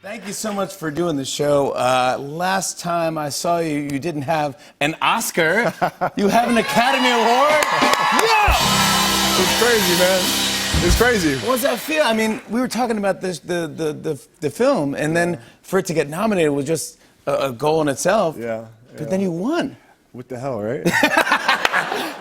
Thank you so much for doing the show. Last time I saw you, you didn't have an Oscar. You have an Academy Award. Yeah! It's crazy, man. It's crazy. What does that feel? I mean, we were talking about this, the film, and then for it to get nominated was just a goal in itself. Yeah. But then you won. What the hell, right?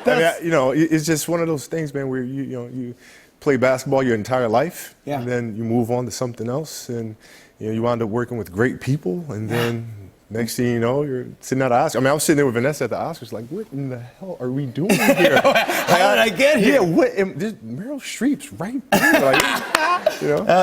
It's just one of those things, man, where you play basketball your entire life, and then you move on to something else, and you wind up working with great people, and then next thing you know, you're sitting at the Oscars. I mean, I was sitting there with Vanessa at the Oscars, like, what in the hell are we doing here? How did I get here? Yeah, Meryl Streep's right there. Like,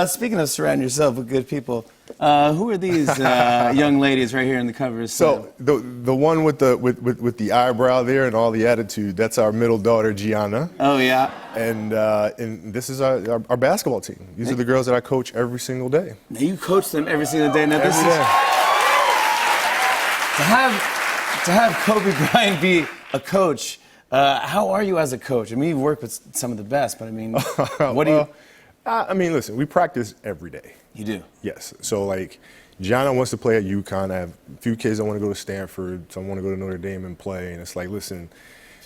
Speaking of surrounding yourself with good people, who are these young ladies right here in the cover? So the one with the eyebrow there and all the attitude, that's our middle daughter, Gianna. Oh, yeah. And this is our basketball team. These are the girls that I coach every single day. Now you coach them every single day. Now this Every is day. to have Kobe Bryant be a coach. How are you as a coach? I mean, you've worked with some of the best, but I mean, what do you? I mean, listen, we practice every day. You do? Yes. So, like, Gianna wants to play at UConn. I have a few kids that want to go to Stanford. Some want to go to Notre Dame and play. And it's like, listen,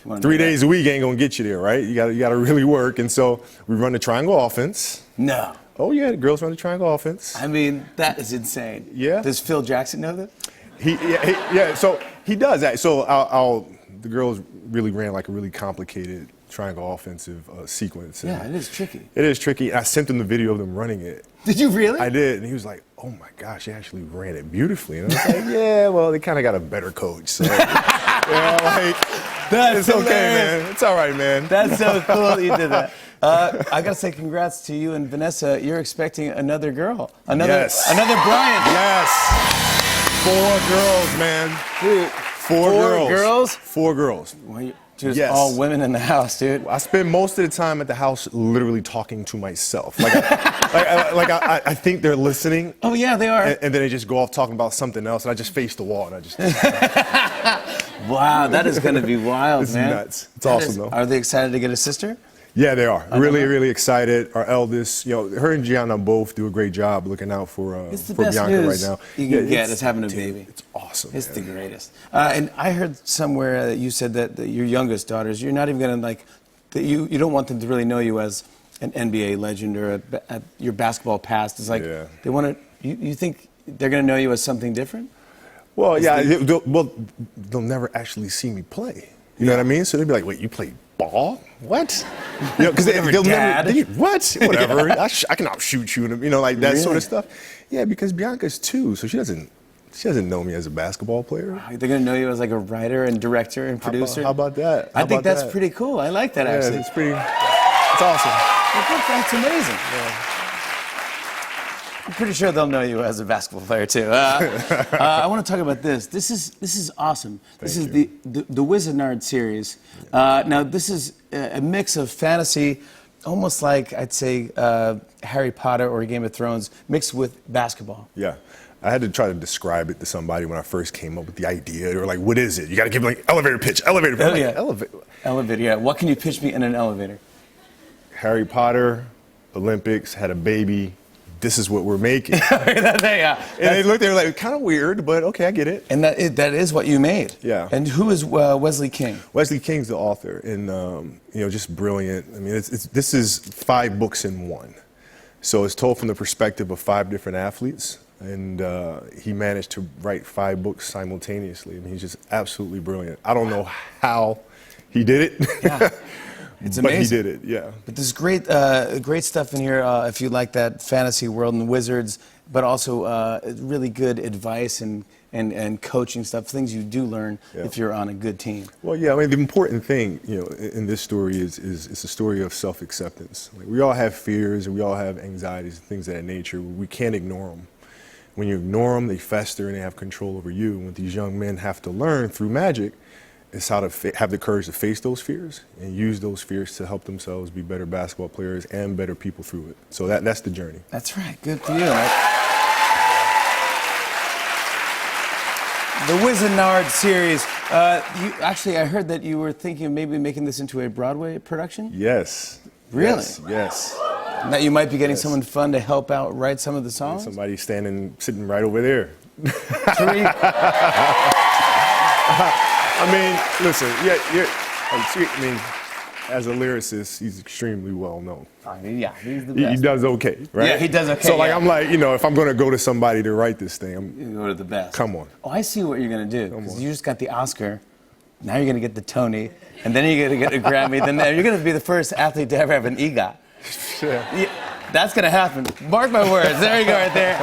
3 days a week ain't going to get you there, right? You got to really work. And so we run the triangle offense. No. Oh, yeah, the girls run the triangle offense. I mean, that is insane. Yeah. Does Phil Jackson know that? Yeah, so he does that. So the girls really ran like a really complicated triangle offensive sequence. Yeah, it is tricky. It is tricky. I sent him the video of them running it. Did you really? I did, and he was like, "Oh my gosh, they actually ran it beautifully." And I was like, "Yeah, well, they kind of got a better coach, so That's it's okay, man. It's all right, man." That's so cool that you did that. I gotta say, congrats to you and Vanessa. You're expecting another girl, another Bryant. Yes. 4 girls, man. Dude, 4 girls. 4 girls. Well, just all women in the house, dude. I spend most of the time at the house literally talking to myself. Like, I think they're listening. Oh, yeah, they are. And then they just go off talking about something else, and I just face the wall, and I just... Wow, that is going to be wild, it's man. Nuts. It's awesome, though. Are they excited to get a sister? Yeah, they are. Really excited. Our eldest, her and Gianna both do a great job looking out for Bianca right now. You can get is having a baby. It's awesome. It's the greatest. And I heard somewhere that you said that your youngest daughters, you're not even going to that you don't want them to really know you as an NBA legend or your basketball past. It's like they want to. You think they're going to know you as something different? Well, they'll never actually see me play. You know what I mean? So they'll be like, "Wait, you play ball? What?" Because they'll never. What? Whatever. I can outshoot you, like that sort of stuff. Yeah, because Bianca's 2, so she doesn't know me as a basketball player. They're gonna know you as like a writer and director and producer. How about that? I think that's pretty cool. I like that actually. It's awesome. That's amazing. Yeah. I'm pretty sure they'll know you as a basketball player too. I want to talk about this. This is awesome. This is the Wizardnard series. Now this is a mix of fantasy, almost like I'd say Harry Potter or Game of Thrones, mixed with basketball. Yeah. I had to try to describe it to somebody when I first came up with the idea. They were like, "What is it? You got to give me like elevator pitch, elevator pitch." Oh, yeah. Elevator. Yeah. What can you pitch me in an elevator? Harry Potter, Olympics, had a baby. This is what we're making. And they looked, they were like, kind of weird, but okay, I get it. And that is what you made. Yeah. And who is Wesley King? Wesley King's the author, and just brilliant. I mean, this is 5 books in one. So it's told from the perspective of 5 different athletes, and he managed to write 5 books simultaneously. I mean, he's just absolutely brilliant. I don't know how he did it. Yeah. It's amazing. But he did it, yeah. But there's great stuff in here if you like that fantasy world and Wizards, but also really good advice and coaching stuff, things you do learn if you're on a good team. Well, yeah, I mean, the important thing, in this story is a story of self-acceptance. Like, we all have fears and we all have anxieties and things of that nature. We can't ignore them. When you ignore them, they fester and they have control over you. And what these young men have to learn through magic is how to have the courage to face those fears and use those fears to help themselves be better basketball players and better people through it. So that's the journey. That's right. Good for you. The Wizardnard series. I heard that you were thinking of maybe making this into a Broadway production? Yes. Really? Yes. That you might be getting Yes. someone fun to help out write some of the songs? Somebody sitting right over there. Tariq, I mean, listen, I mean, as a lyricist, he's extremely well known. yeah, he's the He best. does okay, right? Yeah, he does okay, So like, yeah. I'm like, if I'm gonna go to somebody to write this thing, You go to the best. come on. Oh, I see what you're gonna do. Because on. you just got the Oscar. Now you're gonna get the Tony, and then you're gonna get a Grammy. Then you're gonna be the first athlete to ever have an EGOT. Yeah, that's gonna happen. Mark my words. There you go, right there.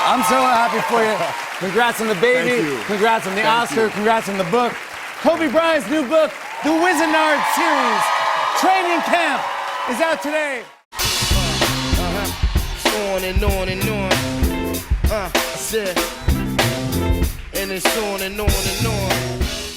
I'm so happy for you. Congrats on the baby. Thank you. Congrats on the Thank Oscar. you. Congrats on the book. Kobe Bryant's new book, The Wizenard Series, Training Camp, is out today. On and on and on. I said, and it's on and on and on.